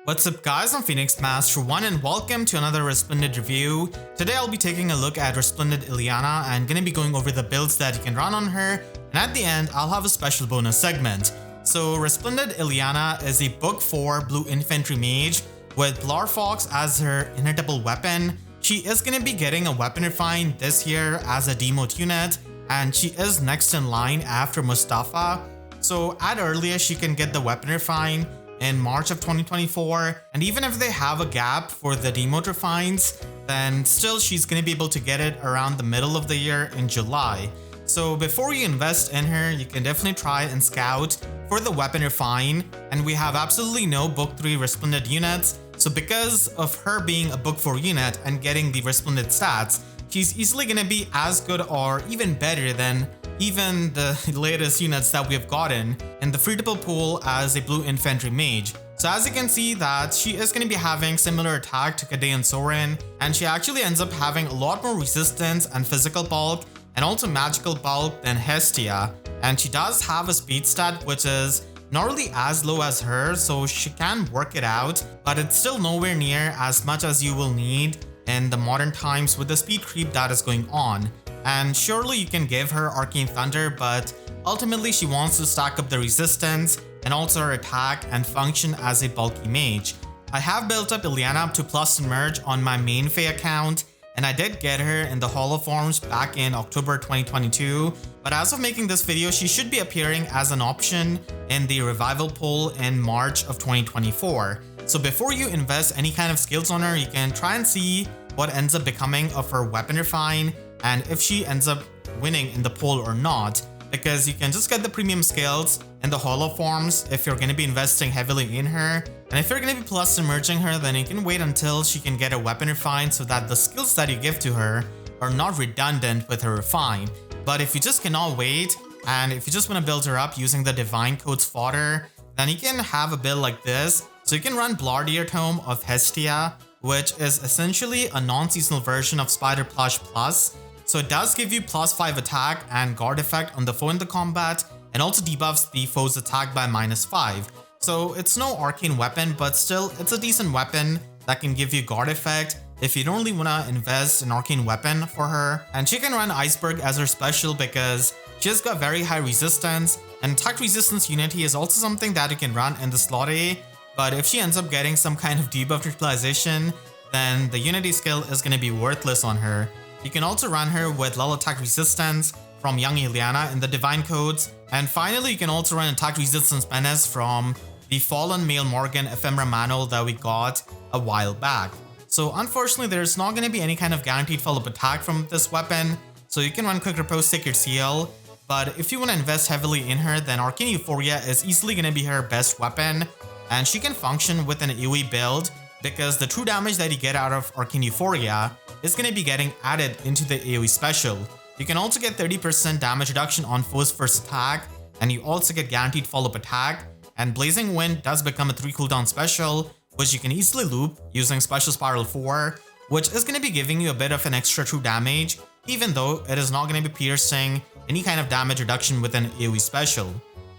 What's up guys, I'm Phoenix Master 1 and welcome to another Resplendent review. Today I'll be taking a look at Resplendent Ilyana and gonna be going over the builds that you can run on her, and at the end I'll have a special bonus segment. So Resplendent Ilyana is a book 4 blue infantry mage with Blar Fox as her inhittable weapon. She is gonna be getting a weapon refine this year as a demote unit, and she is next in line after Mustafa. So at earliest she can get the weapon refine in March of 2024, and even if they have a gap for the demote refines, then still she's gonna be able to get it around the middle of the year in July. So before you invest in her, you can definitely try and scout for the weapon refine, and we have absolutely no book 3 Resplendent units, so because of her being a book 4 unit and getting the Resplendent stats, she's easily gonna be as good or even better than even the latest units that we've gotten in the free-to-play pool as a blue infantry mage. So as you can see that she is going to be having similar attack to Kadeh and Sorin, and she actually ends up having a lot more resistance and physical bulk and also magical bulk than Hestia, and she does have a speed stat which is not really as low as her, so she can work it out, but it's still nowhere near as much as you will need in the modern times with the speed creep that is going on. And surely you can give her Arcane Thunder, but ultimately she wants to stack up the resistance and also her attack and function as a bulky mage. I have built up Ilyana up to plus and merge on my main FEH account, and I did get her in the holo forms back in October 2022, but as of making this video she should be appearing as an option in the revival pool in March of 2024. So before you invest any kind of skills on her, you can try and see what ends up becoming of her weapon refine and if she ends up winning in the poll or not, because you can just get the premium skills in the holo forms if you're going to be investing heavily in her, and if you're going to be plus emerging her, then you can wait until she can get a weapon refine so that the skills that you give to her are not redundant with her refine. But if you just cannot wait, and if you just want to build her up using the divine codes fodder, then you can have a build like this. So you can run Blardier Tome of Hestia, which is essentially a non-seasonal version of Spider Plush Plus. So it does give you plus 5 attack and guard effect on the foe in the combat, and also debuffs the foe's attack by -5. So it's no arcane weapon, but still it's a decent weapon that can give you guard effect if you don't really want to invest an arcane weapon for her. And she can run Iceberg as her special because she has got very high resistance, and attack resistance unity is also something that you can run in the slot A, but if she ends up getting some kind of debuff utilization, then the unity skill is going to be worthless on her. You can also run her with lull attack resistance from young Ilyana in the divine codes, and finally you can also run attack resistance menace from the fallen male Morgan ephemera manual that we got a while back. So unfortunately there's not going to be any kind of guaranteed follow-up attack from this weapon, so you can run quick repose sacred seal, but if you want to invest heavily in her, then Arcane Euphoria is easily going to be her best weapon, and she can function with an AoE build because the true damage that you get out of Arcane Euphoria is going to be getting added into the AoE special. You can also get 30% damage reduction on foe's first attack, and you also get guaranteed follow-up attack, and Blazing Wind does become a 3 cooldown special, which you can easily loop using Special Spiral 4, which is going to be giving you a bit of an extra true damage, even though it is not going to be piercing any kind of damage reduction with an AoE special.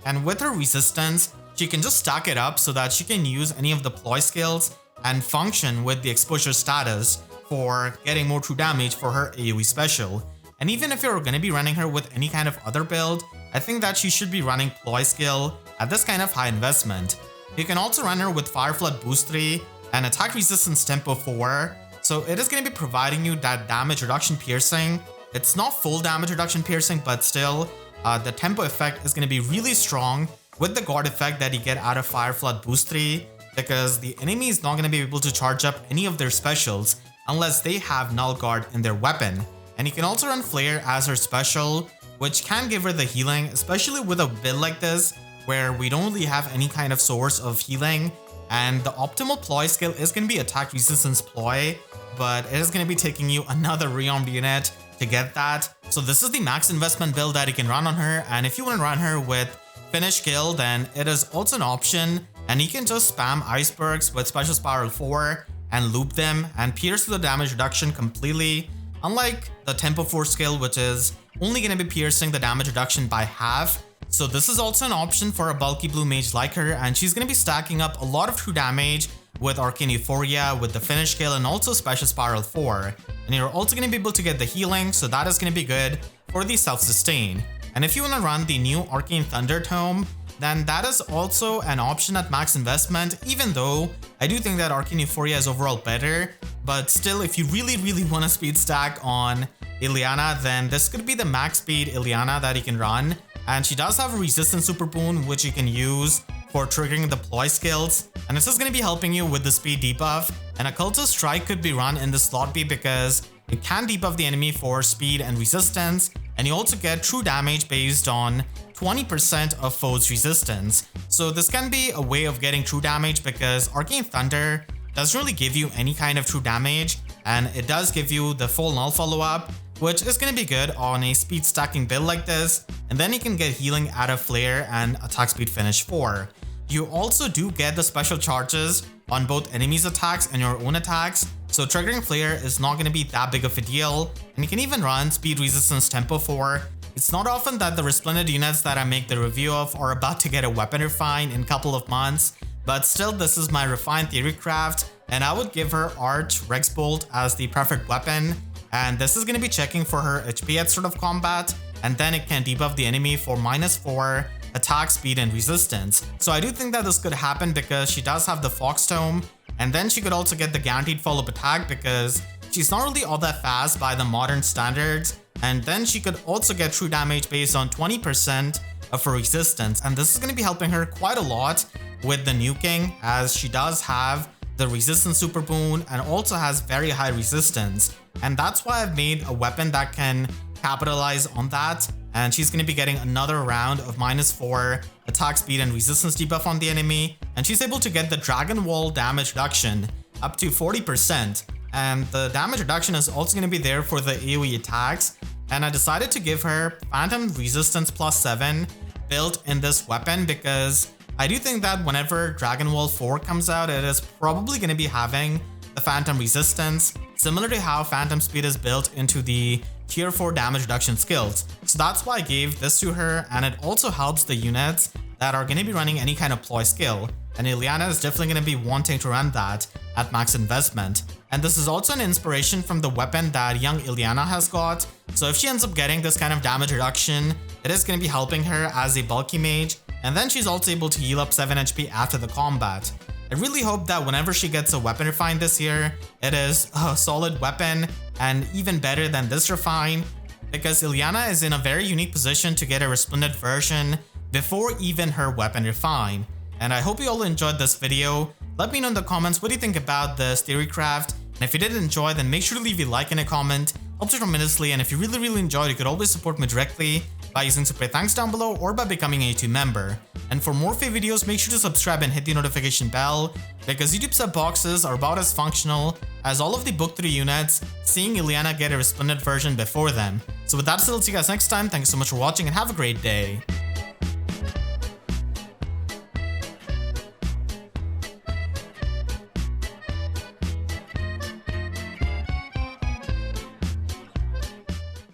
And with her resistance, she can just stack it up so that she can use any of the ploy skills and function with the exposure status for getting more true damage for her AoE special. And even if you're going to be running her with any kind of other build, I think that she should be running ploy skill at this kind of high investment. You can also run her with Fire Flood Boost 3 and attack resistance tempo 4, so it is going to be providing you that damage reduction piercing. It's not full damage reduction piercing, but still the tempo effect is going to be really strong with the guard effect that you get out of Fire Flood Boost 3, because the enemy is not going to be able to charge up any of their specials unless they have null guard in their weapon. And you can also run Flare as her special, which can give her the healing, especially with a build like this where we don't really have any kind of source of healing, and the optimal ploy skill is going to be attack resistance ploy, but it is going to be taking you another rearmed unit to get that. So this is the max investment build that you can run on her, and if you want to run her with finish kill, then it is also an option, and you can just spam icebergs with Special Spiral 4 and loop them and pierce the damage reduction completely, unlike the Tempo 4 skill, which is only going to be piercing the damage reduction by half. So this is also an option for a bulky blue mage like her, and she's going to be stacking up a lot of true damage with Arcane Euphoria, with the finish skill, and also Special Spiral 4. And you're also going to be able to get the healing, so that is going to be good for the self-sustain. And if you want to run the new Arcane Thunder Tome, then that is also an option at max investment, even though I do think that Arcane Euphoria is overall better. But still, if you really want to speed stack on Ilyana, then this could be the max speed Ilyana that you can run. And she does have a resistance super boon, which you can use for triggering the ploy skills. And this is going to be helping you with the speed debuff. And Occultist Strike could be run in the slot B because it can debuff the enemy for speed and resistance. And you also get true damage based on 20% of foe's resistance. So this can be a way of getting true damage because Arcane Thunder doesn't really give you any kind of true damage. And it does give you the full null follow-up, which is going to be good on a speed stacking build like this. And then you can get healing out of Flare and attack speed finish 4. You also do get the special charges on both enemies' attacks and your own attacks. So triggering Flare is not going to be that big of a deal. And you can even run speed resistance tempo 4. It's not often that the Resplendent units that I make the review of are about to get a weapon refine in a couple of months. But still, this is my refined theory craft. And I would give her Arch Rex Bolt as the preferred weapon. And this is going to be checking for her HP at start of combat, and then it can debuff the enemy for -4 attack speed and resistance. So I do think that this could happen because she does have the Fox Tome, and then she could also get the guaranteed follow-up attack because she's not really all that fast by the modern standards, and then she could also get true damage based on 20% of her resistance, and this is going to be helping her quite a lot with the nuking, as she does have the resistance super boon and also has very high resistance. And that's why I've made a weapon that can capitalize on that. And she's going to be getting another round of -4 attack speed and resistance debuff on the enemy. And she's able to get the Dragon Wall damage reduction up to 40%. And the damage reduction is also going to be there for the AoE attacks. And I decided to give her Phantom Resistance +7 built in this weapon because I do think that whenever Dragon Wall 4 comes out, it is probably going to be having the Phantom Resistance, similar to how Phantom Speed is built into the tier 4 damage reduction skills. So that's why I gave this to her, and it also helps the units that are going to be running any kind of ploy skill. And Ilyana is definitely going to be wanting to run that at max investment. And this is also an inspiration from the weapon that young Ilyana has got. So if she ends up getting this kind of damage reduction, it is going to be helping her as a bulky mage. And then she's also able to heal up 7 HP after the combat. I really hope that whenever she gets a weapon refine this year, it is a solid weapon and even better than this refine, because Ilyana is in a very unique position to get a Resplendent version before even her weapon refine. And I hope you all enjoyed this video. Let me know in the comments what do you think about this theory craft. And if you did enjoy, then make sure to leave a like and a comment. Helps you tremendously, and if you really enjoyed, you could always support me directly by using Super Thanks down below or by becoming a YouTube member. And for more free videos, make sure to subscribe and hit the notification bell, because YouTube sub boxes are about as functional as all of the book 3 units, seeing Ilyana get a Resplendent version before them. So with that said, I'll see you guys next time. Thanks so much for watching and have a great day.